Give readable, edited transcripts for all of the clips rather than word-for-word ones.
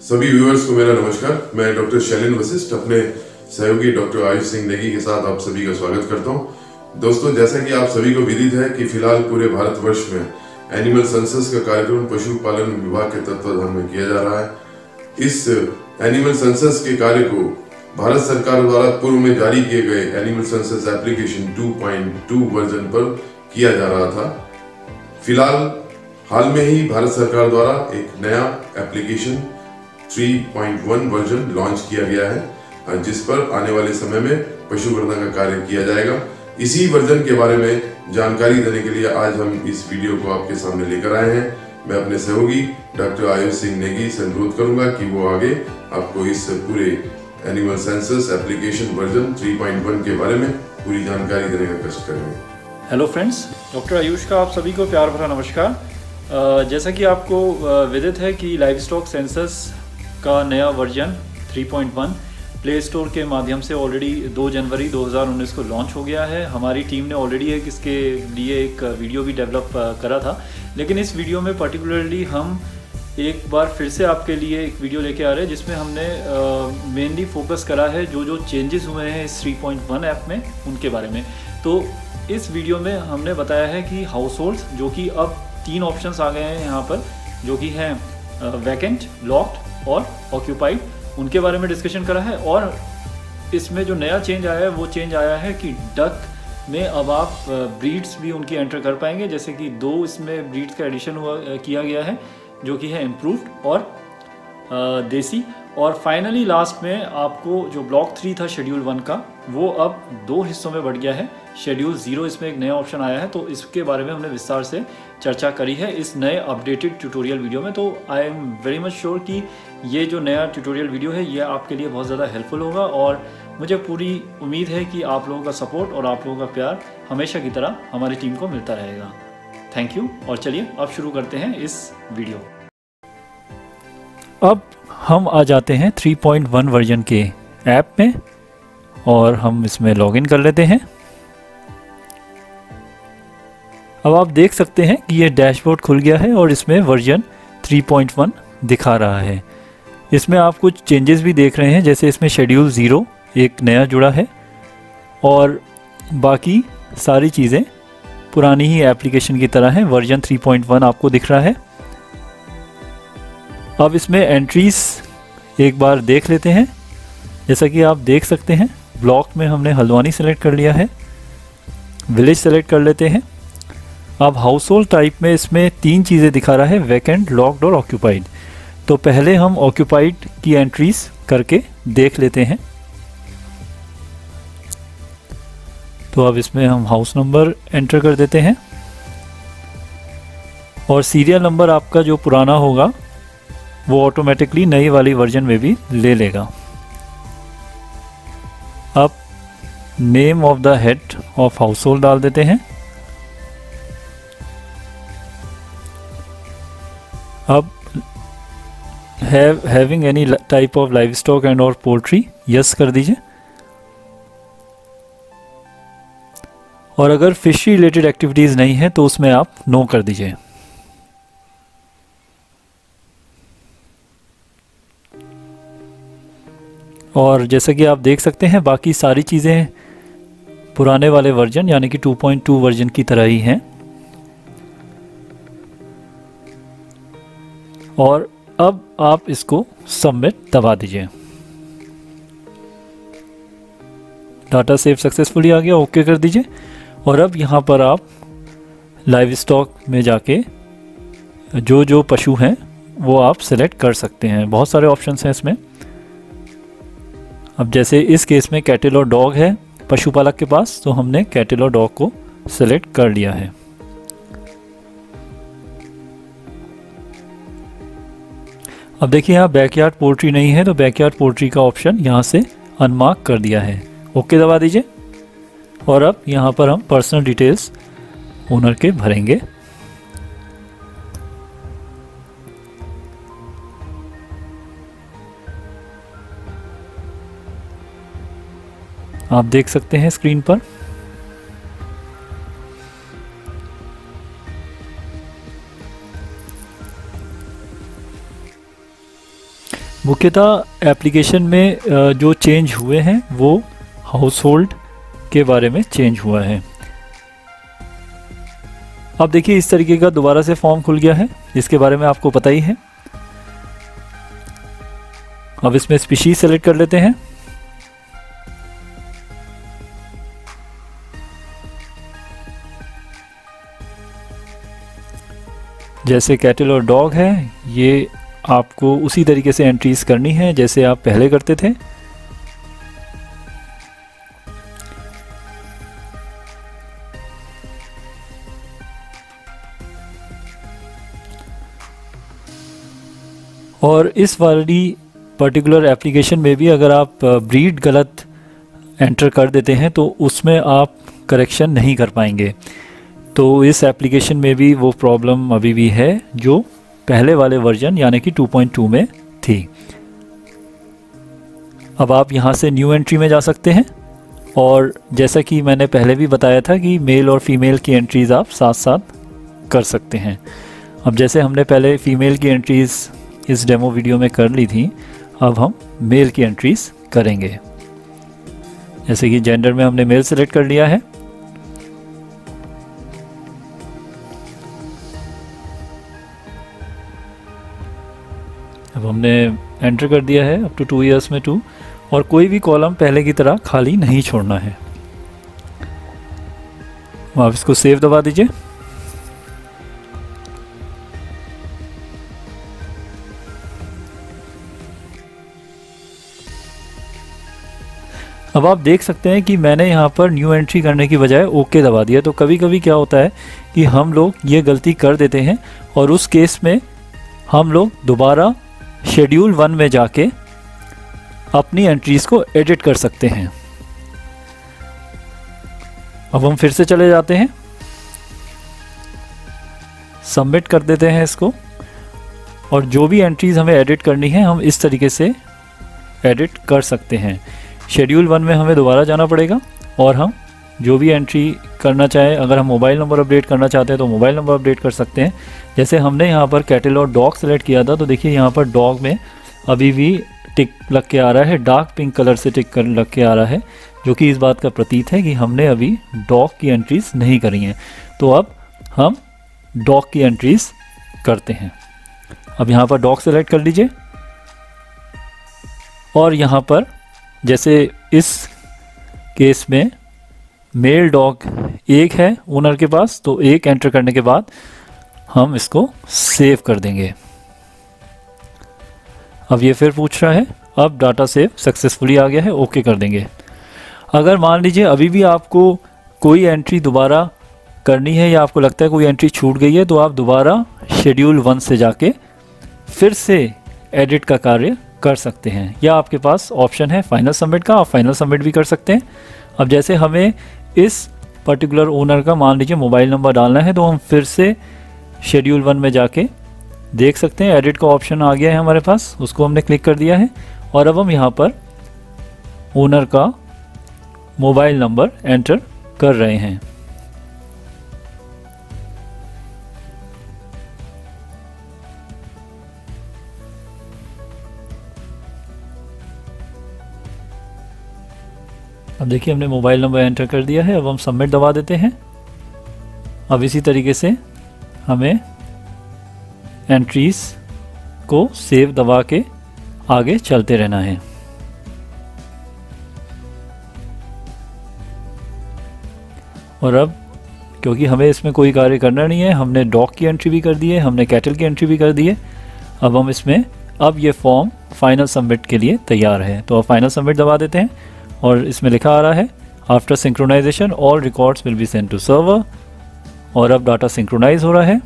सभी व्यूअर्स को मेरा नमस्कार। मैं डॉक्टर शैलेंद्र वशिष्ठ अपने सहयोगी डॉक्टर आयुष सिंह नेगी के साथ आप सभी का स्वागत करता हूं। दोस्तों, जैसा कि आप सभी को विदित है कि फिलहाल पूरे भारतवर्ष में एनिमल सेंसस का कार्यक्रम पशुपालन विभाग के तत्वाधान में किया जा रहा है। इस एनिमल सेंसस के कार्य को भारत सरकार द्वारा पूर्व में जारी किए गए एनिमल सेंसस एप्लीकेशन 2.2 वर्जन पर किया जा रहा था। फिलहाल हाल में ही भारत सरकार द्वारा एक नया एप्लीकेशन 3.1 वर्जन लॉन्च किया गया है, जिस पर आने वाले समय में पशुगणना का कार्य किया जाएगा। इसी वर्जन के बारे में जानकारी देने के लिए आज हम इस वीडियो को आपके सामने लेकर आए हैं। मैं अपने सहयोगी डॉक्टर आयुष सिंह नेगी से अनुरोध करूंगा कि वो आगे आपको इस पूरे एनिमल सेंसस एप्लीकेशन वर्जन 3.1 के बारे में पूरी जानकारी देने का कष्ट करेंगे। हेलो फ्रेंड्स, डॉक्टर आयुष का आप सभी को प्यार भरा नमस्कार। जैसा कि आपको विदित है कि लाइव स्टॉक सेंसस का नया वर्जन 3.1 प्ले स्टोर के माध्यम से ऑलरेडी 2 जनवरी 2019 को लॉन्च हो गया है। हमारी टीम ने ऑलरेडी इसके लिए एक वीडियो भी डेवलप करा था, लेकिन इस वीडियो में पर्टिकुलरली हम एक बार फिर से आपके लिए एक वीडियो लेके आ रहे हैं जिसमें हमने मेनली फोकस करा है जो चेंजेस हुए हैं इस 3.1 ऐप में, उनके बारे में। तो इस वीडियो में हमने बताया है कि हाउस होल्ड्स, जो कि अब 3 ऑप्शंस आ गए हैं यहाँ पर, जो कि हैं वैकेंट, लॉक्ड और ऑक्यूपाइड, उनके बारे में डिस्कशन करा है। और इसमें जो नया चेंज आया है वो चेंज आया है कि डक में अब आप ब्रीड्स भी उनकी एंटर कर पाएंगे, जैसे कि 2 इसमें ब्रीड्स का एडिशन किया गया है, जो कि है इम्प्रूव्ड और देसी। और फाइनली लास्ट में आपको जो ब्लॉक 3 था शेड्यूल 1 का, वो अब 2 हिस्सों में बढ़ गया है। शेड्यूल 0 इसमें एक नया ऑप्शन आया है, तो इसके बारे में हमने विस्तार से चर्चा करी है इस नए अपडेटेड ट्यूटोरियल वीडियो में। तो I am very much sure कि ये जो नया ट्यूटोरियल वीडियो है ये आपके लिए बहुत ज़्यादा हेल्पफुल होगा, और मुझे पूरी उम्मीद है कि आप लोगों का सपोर्ट और आप लोगों का प्यार हमेशा की तरह हमारी टीम को मिलता रहेगा। Thank you. और चलिए अब शुरू करते हैं इस वीडियो। अब हम आ जाते हैं 3.1 वर्जन के ऐप में और हम इसमें लॉगिन कर लेते हैं। अब आप देख सकते हैं कि ये डैशबोर्ड खुल गया है और इसमें वर्जन 3.1 दिखा रहा है। इसमें आप कुछ चेंजेस भी देख रहे हैं, जैसे इसमें शेड्यूल 0 एक नया जुड़ा है और बाकी सारी चीज़ें पुरानी ही एप्लीकेशन की तरह हैं। वर्जन 3.1 आपको दिख रहा है। अब इसमें एंट्रीज एक बार देख लेते हैं। जैसा कि आप देख सकते हैं, ब्लॉक में हमने हल्द्वानी सेलेक्ट कर लिया है, विलेज सेलेक्ट कर लेते हैं। अब हाउस होल्ड टाइप में इसमें 3 चीज़ें दिखा रहा है, वैकेंट, लॉक्ड और ऑक्यूपाइड। तो पहले हम ऑक्यूपाइड की एंट्रीज करके देख लेते हैं। तो अब इसमें हम हाउस नंबर एंटर कर देते हैं और सीरियल नंबर आपका जो पुराना होगा वो ऑटोमेटिकली नई वाली वर्जन में भी ले लेगा। अब name of the head of house hold डाल देते हैं। अब having any type of live stock and और पोल्ट्री, यस कर दीजिए। और अगर फिश रिलेटेड एक्टिविटीज़ नहीं है तो उसमें आप नो कर दीजिए। और जैसा कि आप देख सकते हैं, बाकी सारी चीज़ें पुराने वाले वर्जन यानी कि 2.2 वर्जन की तरह ही हैं। और अब आप इसको सबमिट दबा दीजिए। डाटा सेव सक्सेसफुली आ गया, ओके कर दीजिए। और अब यहाँ पर आप लाइव स्टॉक में जाके जो पशु हैं वो आप सेलेक्ट कर सकते हैं। बहुत सारे ऑप्शंस हैं इसमें। अब जैसे इस केस में कैटल और डॉग है पशुपालक के पास, तो हमने कैटल और डॉग को सेलेक्ट कर लिया है। अब देखिए यहाँ बैकयार्ड पोल्ट्री नहीं है, तो बैकयार्ड पोल्ट्री का ऑप्शन यहाँ से अनमार्क कर दिया है। ओके दबा दीजिए। और अब यहाँ पर हम पर्सनल डिटेल्स ओनर के भरेंगे। आप देख सकते हैं स्क्रीन पर। मुख्यतः एप्लीकेशन में जो चेंज हुए हैं वो हाउस होल्ड के बारे में चेंज हुआ है। अब देखिए इस तरीके का दोबारा से फॉर्म खुल गया है, इसके बारे में आपको पता ही है। अब इसमें स्पीशीज सेलेक्ट कर लेते हैं। जैसे कैटल और डॉग है, ये आपको उसी तरीके से एंट्रीज करनी है जैसे आप पहले करते थे। और इस वाली पर्टिकुलर एप्लीकेशन में भी अगर आप ब्रीड गलत एंटर कर देते हैं तो उसमें आप करेक्शन नहीं कर पाएंगे। तो इस एप्लीकेशन में भी वो प्रॉब्लम अभी भी है जो पहले वाले वर्जन यानी कि 2.2 में थी। अब आप यहाँ से न्यू एंट्री में जा सकते हैं और जैसा कि मैंने पहले भी बताया था कि मेल और फीमेल की एंट्रीज़ आप साथ साथ कर सकते हैं। अब जैसे हमने पहले फीमेल की एंट्रीज़ इस डेमो वीडियो में कर ली थी, अब हम मेल की एंट्रीज़ करेंगे। जैसे कि जेंडर में हमने मेल सेलेक्ट कर लिया है। अब हमने एंटर कर दिया है अप टू 2 इयर्स में 2, और कोई भी कॉलम पहले की तरह खाली नहीं छोड़ना है। आप इसको सेव दबा दीजिए। अब आप देख सकते हैं कि मैंने यहाँ पर न्यू एंट्री करने की बजाय ओके दबा दिया। तो कभी कभी क्या होता है कि हम लोग ये गलती कर देते हैं और उस केस में हम लोग दोबारा शेड्यूल 1 में जाके अपनी एंट्रीज को एडिट कर सकते हैं। अब हम फिर से चले जाते हैं, सबमिट कर देते हैं इसको, और जो भी एंट्रीज हमें एडिट करनी है हम इस तरीके से एडिट कर सकते हैं। शेड्यूल 1 में हमें दोबारा जाना पड़ेगा और हम जो भी एंट्री करना चाहें, अगर हम मोबाइल नंबर अपडेट करना चाहते हैं तो मोबाइल नंबर अपडेट कर सकते हैं। जैसे हमने यहाँ पर कैटल और डॉग सेलेक्ट किया था, तो देखिए यहाँ पर डॉग में अभी भी टिक लग के आ रहा है, डार्क पिंक कलर से टिक लग के आ रहा है, जो कि इस बात का प्रतीत है कि हमने अभी डॉग की एंट्रीज नहीं करी हैं। तो अब हम डॉग की एंट्रीज करते हैं। अब यहाँ पर डॉग सेलेक्ट कर लीजिए और यहाँ पर जैसे इस केस में मेल डॉग एक है ओनर के पास, तो एक एंटर करने के बाद हम इसको सेव कर देंगे। अब ये फिर पूछ रहा है, अब डाटा सेव सक्सेसफुली आ गया है, ओके कर देंगे। अगर मान लीजिए अभी भी आपको कोई एंट्री दोबारा करनी है या आपको लगता है कोई एंट्री छूट गई है, तो आप दोबारा शेड्यूल 1 से जाके फिर से एडिट का कार्य कर सकते हैं, या आपके पास ऑप्शन है फाइनल सबमिट का, आप फाइनल सबमिट भी कर सकते हैं। अब जैसे हमें इस पर्टिकुलर ओनर का मान लीजिए मोबाइल नंबर डालना है, तो हम फिर से शेड्यूल 1 में जाके देख सकते हैं एडिट का ऑप्शन आ गया है हमारे पास, उसको हमने क्लिक कर दिया है और अब हम यहाँ पर ओनर का मोबाइल नंबर एंटर कर रहे हैं। अब देखिए हमने मोबाइल नंबर एंटर कर दिया है, अब हम सबमिट दबा देते हैं। अब इसी तरीके से हमें एंट्रीज को सेव दबा के आगे चलते रहना है। और अब क्योंकि हमें इसमें कोई कार्य करना नहीं है, हमने डॉग की एंट्री भी कर दी है, हमने कैटल की एंट्री भी कर दी है, अब हम इसमें अब ये फॉर्म फाइनल सबमिट के लिए तैयार है। तो अब फाइनल सबमिट दबा देते हैं और इसमें लिखा आ रहा है after synchronization all records will be send to server, और अब डाटा सिंक्रोनाइज हो रहा है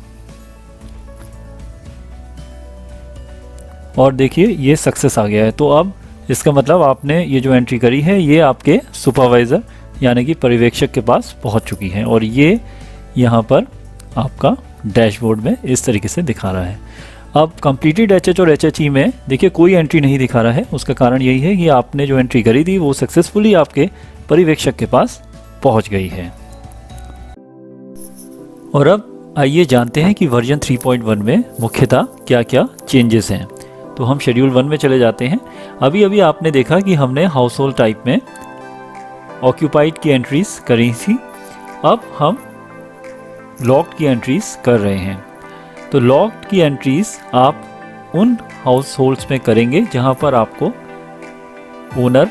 और देखिए ये सक्सेस आ गया है। तो अब इसका मतलब आपने ये जो एंट्री करी है ये आपके सुपरवाइज़र यानी कि पर्यवेक्षक के पास पहुंच चुकी है, और ये यहाँ पर आपका डैशबोर्ड में इस तरीके से दिखा रहा है। अब कंप्लीटेड एचएच और एचएचई में देखिए कोई एंट्री नहीं दिखा रहा है, उसका कारण यही है कि आपने जो एंट्री करी थी वो सक्सेसफुली आपके पर्यवेक्षक के पास पहुंच गई है। और अब आइए जानते हैं कि वर्जन 3.1 में मुख्यतः क्या क्या चेंजेस हैं। तो हम शेड्यूल 1 में चले जाते हैं। अभी अभी आपने देखा कि हमने हाउस होल्ड टाइप में ऑक्यूपाइड की एंट्रीज करी थी, अब हम लॉक्ड की एंट्रीज कर रहे हैं। तो लॉक्ड की एंट्रीज आप उन हाउस होल्ड्स में करेंगे जहां पर आपको ओनर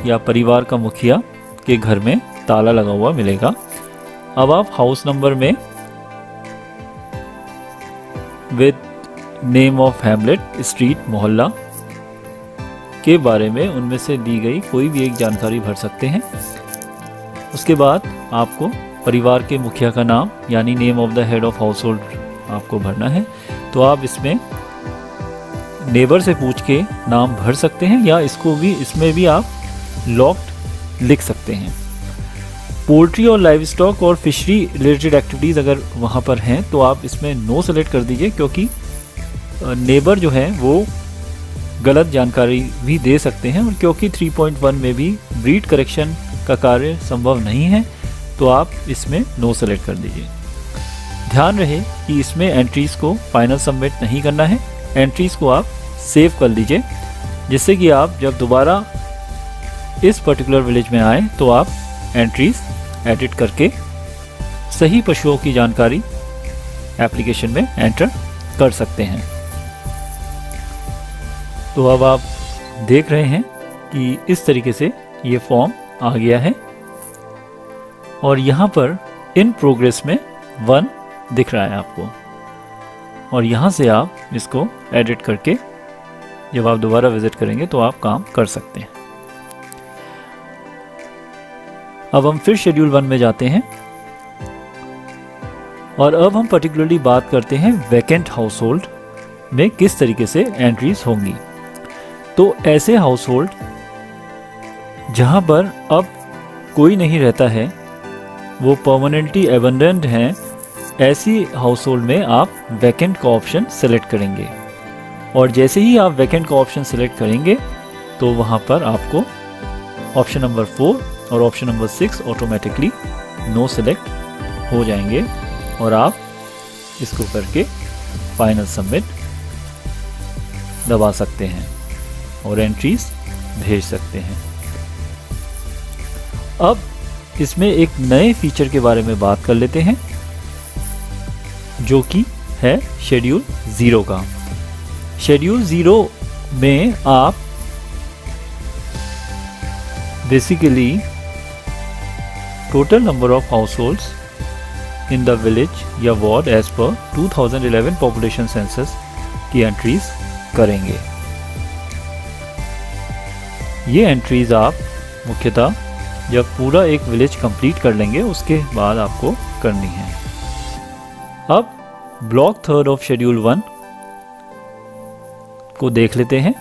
या परिवार का मुखिया के घर में ताला लगा हुआ मिलेगा। अब आप हाउस नंबर में with name of Hamlet, street, मोहल्ला के बारे में उनमें से दी गई कोई भी एक जानकारी भर सकते हैं। उसके बाद आपको परिवार के मुखिया का नाम यानी name of the head of house hold आपको भरना है। तो आप इसमें नेबर से पूछ के नाम भर सकते हैं या इसमें भी आप लॉक्ड लिख सकते हैं। पोल्ट्री और लाइव स्टॉक और फिशरी रिलेटेड एक्टिविटीज़ अगर वहाँ पर हैं तो आप इसमें नो सेलेक्ट कर दीजिए, क्योंकि नेबर जो है वो गलत जानकारी भी दे सकते हैं, और क्योंकि 3.1 में भी ब्रीड करेक्शन का कार्य संभव नहीं है तो आप इसमें नो सेलेक्ट कर दीजिए। ध्यान रहे कि इसमें एंट्रीज़ को फाइनल सबमिट नहीं करना है, एंट्रीज़ को आप सेव कर लीजिए, जिससे कि आप जब दोबारा इस पर्टिकुलर विलेज में आए तो आप एंट्रीज़ एडिट करके सही पशुओं की जानकारी एप्लीकेशन में एंटर कर सकते हैं। तो अब आप देख रहे हैं कि इस तरीके से ये फॉर्म आ गया है और यहाँ पर इन प्रोग्रेस में 1 दिख रहा है आपको, और यहाँ से आप इसको एडिट करके जब आप दोबारा विजिट करेंगे तो आप काम कर सकते हैं। अब हम फिर शेड्यूल 1 में जाते हैं और अब हम पर्टिकुलरली बात करते हैं वैकेंट हाउस होल्ड में किस तरीके से एंट्रीज होंगी। तो ऐसे हाउस होल्ड जहाँ पर अब कोई नहीं रहता है, वो परमानेंटली एबंडेंड हैं, ऐसी हाउस होल्ड में आप वैकेंट का ऑप्शन सेलेक्ट करेंगे, और जैसे ही आप वैकेंट का ऑप्शन सेलेक्ट करेंगे तो वहाँ पर आपको ऑप्शन नंबर 4 और ऑप्शन नंबर 6 ऑटोमेटिकली नो सेलेक्ट हो जाएंगे और आप इसको करके फाइनल सबमिट दबा सकते हैं और एंट्रीज भेज सकते हैं। अब इसमें एक नए फीचर के बारे में बात कर लेते हैं जो कि है शेड्यूल 0 का। शेड्यूल 0 में आप basically total number of households in the village या ward as per 2011 population census की एंट्रीज करेंगे। ये एंट्रीज आप मुख्यतः जब पूरा एक विलेज कंप्लीट कर लेंगे उसके बाद आपको करनी है। अब ब्लॉक 3 ऑफ शेड्यूल 1 को देख लेते हैं।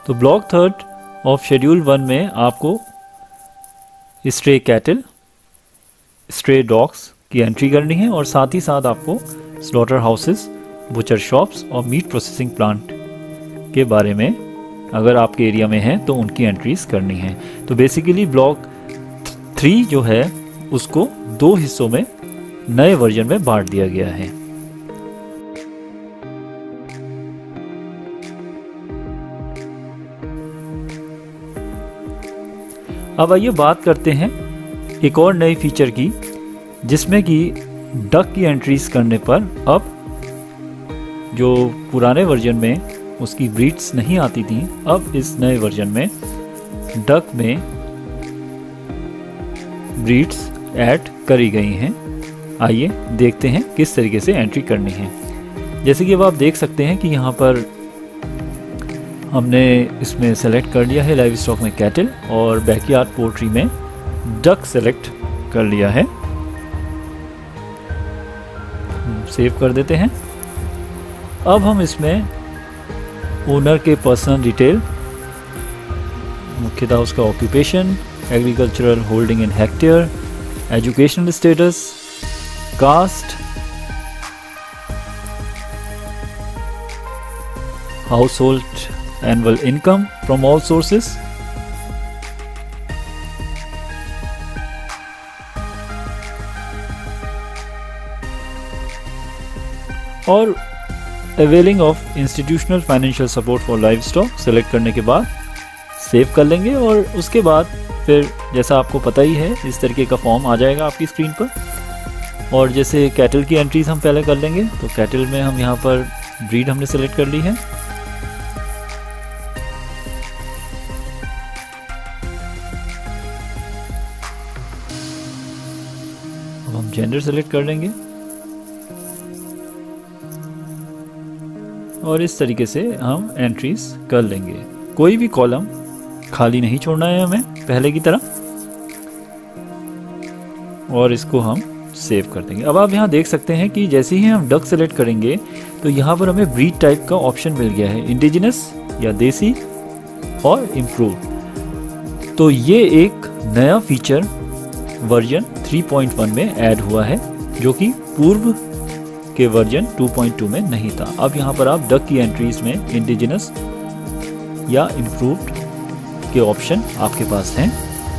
तो ब्लॉक 3 ऑफ शेड्यूल 1 में आपको स्ट्रे कैटल, स्ट्रे डॉग्स की एंट्री करनी है और साथ ही साथ आपको स्लॉटर हाउसेस, बुचर शॉप्स और मीट प्रोसेसिंग प्लांट के बारे में अगर आपके एरिया में है तो उनकी एंट्रीज करनी है। तो बेसिकली ब्लॉक 3 जो है उसको 2 हिस्सों में नए वर्जन में बांट दिया गया है। अब आइए बात करते हैं एक और नई फीचर की, जिसमें कि डक की एंट्रीज करने पर अब जो पुराने वर्जन में उसकी ब्रीड्स नहीं आती थी, अब इस नए वर्जन में डक में ब्रीड्स ऐड करी गई हैं। आइए देखते हैं किस तरीके से एंट्री करनी है। जैसे कि अब आप देख सकते हैं कि यहाँ पर हमने इसमें सेलेक्ट कर लिया है लाइव स्टॉक में कैटल और बैकयार्ड पोल्ट्री में डक सेलेक्ट कर लिया है। सेव कर देते हैं। अब हम इसमें ओनर के पर्सनल डिटेल, मुख्यतः उसका occupation, agricultural holding in hectare, educational status, caste, household annual income from all sources, और availing of institutional financial support for livestock select करने के बाद सेव कर लेंगे और उसके बाद फिर जैसा आपको पता ही है इस तरीके का फॉर्म आ जाएगा आपकी स्क्रीन पर। और जैसे कैटल की एंट्रीज हम पहले कर लेंगे, तो कैटल में हम यहाँ पर ब्रीड हमने सेलेक्ट कर ली है। अब हम जेंडर सेलेक्ट कर लेंगे और इस तरीके से हम एंट्रीज कर लेंगे। कोई भी कॉलम खाली नहीं छोड़ना है हमें पहले की तरह, और इसको हम सेव कर देंगे। अब आप यहाँ देख सकते हैं कि जैसे ही हम डक सेलेक्ट करेंगे तो यहाँ पर हमें ब्रीड टाइप का ऑप्शन मिल गया है, इंडिजिनस या देसी और इम्प्रूव। तो ये एक नया फीचर वर्जन 3.1 में ऐड हुआ है जो कि पूर्व के वर्जन 2.2 में नहीं था। अब यहाँ पर आप डक की एंट्रीज में इंडिजिनस या इम्प्रूव्ड के ऑप्शन आपके पास हैं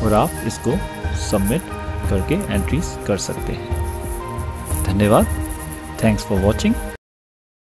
और आप इसको सबमिट करके एंट्रीज कर सकते हैं। धन्यवाद। Thanks for watching.